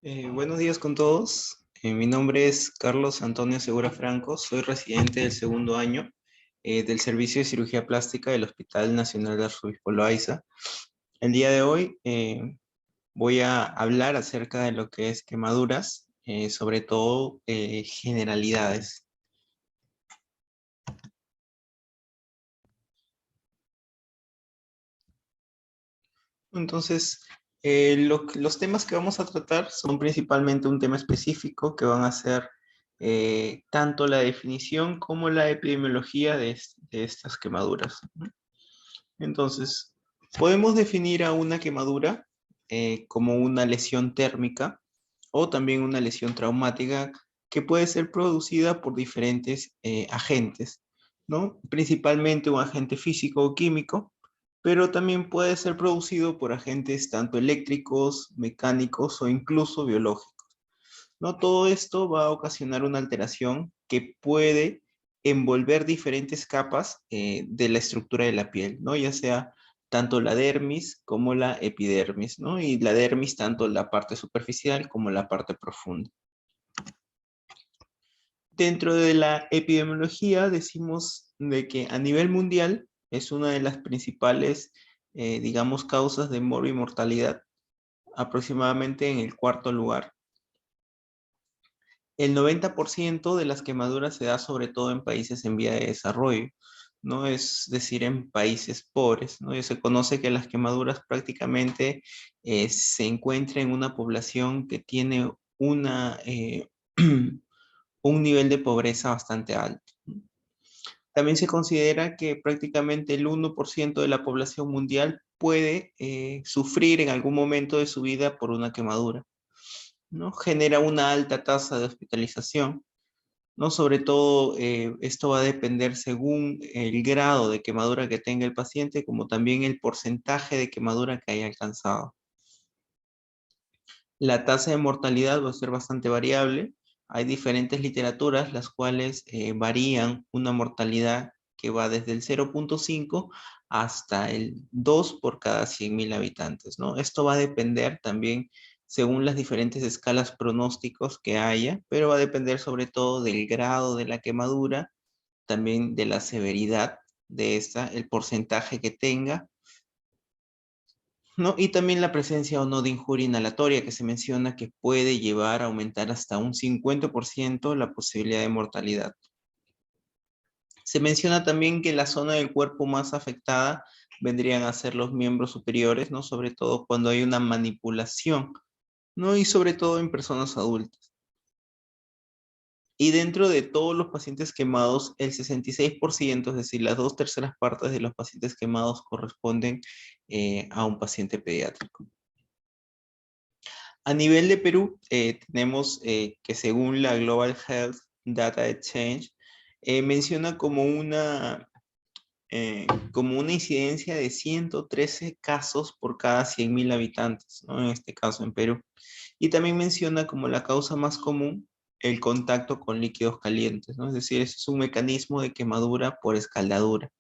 Buenos días con todos. Mi nombre es Carlos Antonio Segura Franco. Soy residente del segundo año del Servicio de Cirugía Plástica del Hospital Nacional de Arzobispo Loaiza. El día de hoy voy a hablar acerca de lo que es quemaduras, sobre todo generalidades. Entonces, los temas que vamos a tratar son principalmente un tema específico que van a ser tanto la definición como la epidemiología de estas quemaduras, ¿no? Entonces, podemos definir a una quemadura como una lesión térmica o también una lesión traumática que puede ser producida por diferentes agentes, ¿no? Principalmente un agente físico o químico, pero también puede ser producido por agentes tanto eléctricos, mecánicos o incluso biológicos, ¿no? Todo esto va a ocasionar una alteración que puede envolver diferentes capas de la estructura de la piel, ¿no? Ya sea tanto la dermis como la epidermis, ¿no? Y la dermis tanto la parte superficial como la parte profunda. Dentro de la epidemiología decimos de que a nivel mundial es una de las principales, digamos, causas de morbo y mortalidad, aproximadamente en el cuarto lugar. El 90% de las quemaduras se da sobre todo en países en vía de desarrollo, ¿no? Es decir, en países pobres, ¿no? Y se conoce que las quemaduras prácticamente se encuentran en una población que tiene un nivel de pobreza bastante alto. También se considera que prácticamente el 1% de la población mundial puede sufrir en algún momento de su vida por una quemadura, ¿no? Genera una alta tasa de hospitalización, ¿no? Sobre todo, esto va a depender según el grado de quemadura que tenga el paciente, como también el porcentaje de quemadura que haya alcanzado. La tasa de mortalidad va a ser bastante variable. Hay diferentes literaturas las cuales varían una mortalidad que va desde el 0,5 hasta el 2 por cada 100.000 habitantes, ¿no? Esto va a depender también según las diferentes escalas pronósticos que haya, pero va a depender sobre todo del grado de la quemadura, también de la severidad de esta, el porcentaje que tenga, ¿no? Y también la presencia o no de injuria inhalatoria, que se menciona que puede llevar a aumentar hasta un 50% la posibilidad de mortalidad. Se menciona también que la zona del cuerpo más afectada vendrían a ser los miembros superiores, ¿no? Sobre todo cuando hay una manipulación, ¿no? Y sobre todo en personas adultas. Y dentro de todos los pacientes quemados, el 66%, es decir, las 2/3 de los pacientes quemados corresponden a un paciente pediátrico. A nivel de Perú, tenemos que según la Global Health Data Exchange, menciona como una incidencia de 113 casos por cada 100.000 habitantes, ¿no? En este caso en Perú. Y también menciona como la causa más común el contacto con líquidos calientes, ¿no? Es decir, ese es un mecanismo de quemadura por escaldadura.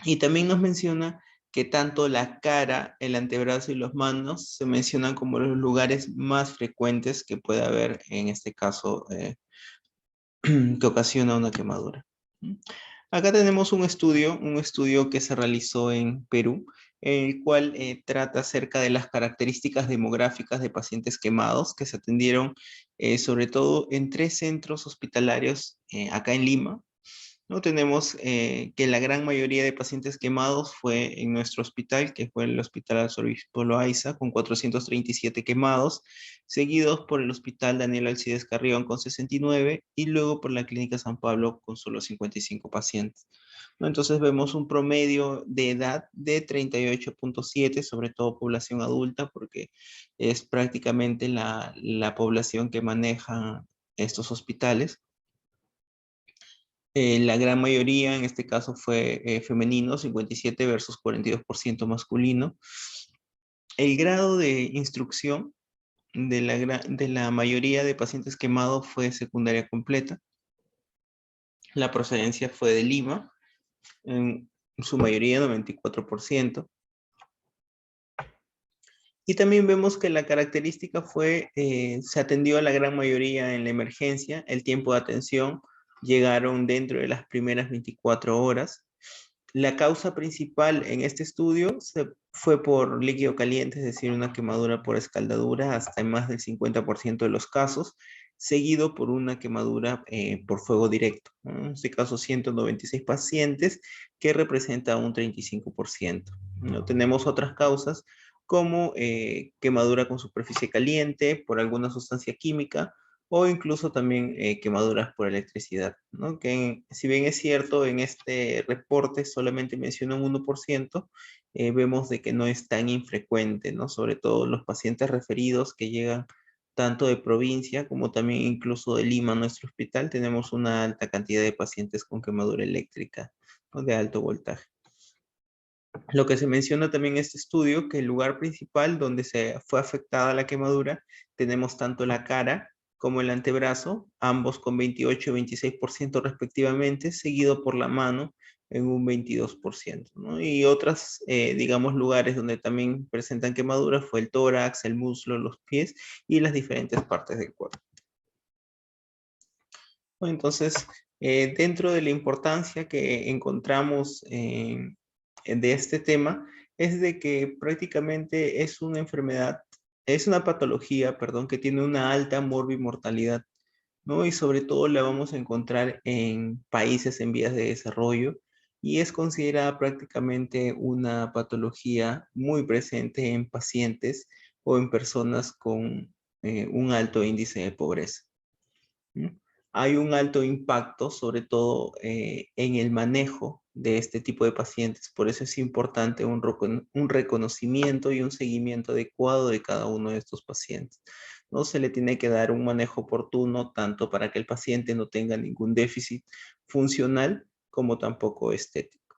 Y también nos menciona que tanto la cara, el antebrazo y los manos se mencionan como los lugares más frecuentes que puede haber en este caso que ocasiona una quemadura. Acá tenemos un estudio que se realizó en Perú, en el cual trata acerca de las características demográficas de pacientes quemados que se atendieron sobre todo en 3 centros hospitalarios acá en Lima, ¿no? Tenemos que la gran mayoría de pacientes quemados fue en nuestro hospital, que fue el Hospital Arzobispo Loaiza, con 437 quemados, seguidos por el Hospital Daniel Alcides Carrión con 69 y luego por la Clínica San Pablo con solo 55 pacientes, ¿no? Entonces vemos un promedio de edad de 38,7, sobre todo población adulta, porque es prácticamente la población que maneja estos hospitales. La gran mayoría, en este caso, fue femenino, 57 versus 42% masculino. El grado de instrucción de la mayoría de pacientes quemados fue secundaria completa. La procedencia fue de Lima, en su mayoría 94%. Y también vemos que la característica fue, se atendió a la gran mayoría en la emergencia, el tiempo de atención llegaron dentro de las primeras 24 horas. La causa principal en este estudio fue por líquido caliente, es decir, una quemadura por escaldadura hasta en más del 50% de los casos, seguido por una quemadura por fuego directo. ¿No? En este caso, 196 pacientes, que representa un 35%. ¿No? Tenemos otras causas como quemadura con superficie caliente por alguna sustancia química, o incluso también quemaduras por electricidad, ¿no? Que si bien es cierto, en este reporte solamente menciona un 1%, vemos de que no es tan infrecuente, ¿no? Sobre todo los pacientes referidos que llegan tanto de provincia como también incluso de Lima, nuestro hospital, tenemos una alta cantidad de pacientes con quemadura eléctrica, ¿no? De alto voltaje. Lo que se menciona también en este estudio, que el lugar principal donde se fue afectada la quemadura, tenemos tanto la cara como el antebrazo, ambos con 28 y 26% respectivamente, seguido por la mano en un 22%, ¿no? Y otras, digamos, lugares donde también presentan quemaduras fue el tórax, el muslo, los pies y las diferentes partes del cuerpo. Bueno, entonces, dentro de la importancia que encontramos de este tema, es de que prácticamente es una enfermedad, es una patología, perdón, que tiene una alta morbimortalidad, ¿no? Y sobre todo la vamos a encontrar en países en vías de desarrollo y es considerada prácticamente una patología muy presente en pacientes o en personas con un alto índice de pobreza. ¿No? Hay un alto impacto, sobre todo en el manejo de este tipo de pacientes. Por eso es importante un reconocimiento y un seguimiento adecuado de cada uno de estos pacientes. No se le tiene que dar un manejo oportuno, tanto para que el paciente no tenga ningún déficit funcional, como tampoco estético.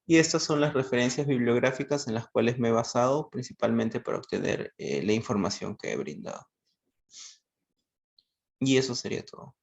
Y estas son las referencias bibliográficas en las cuales me he basado, principalmente para obtener la información que he brindado. Y eso sería todo.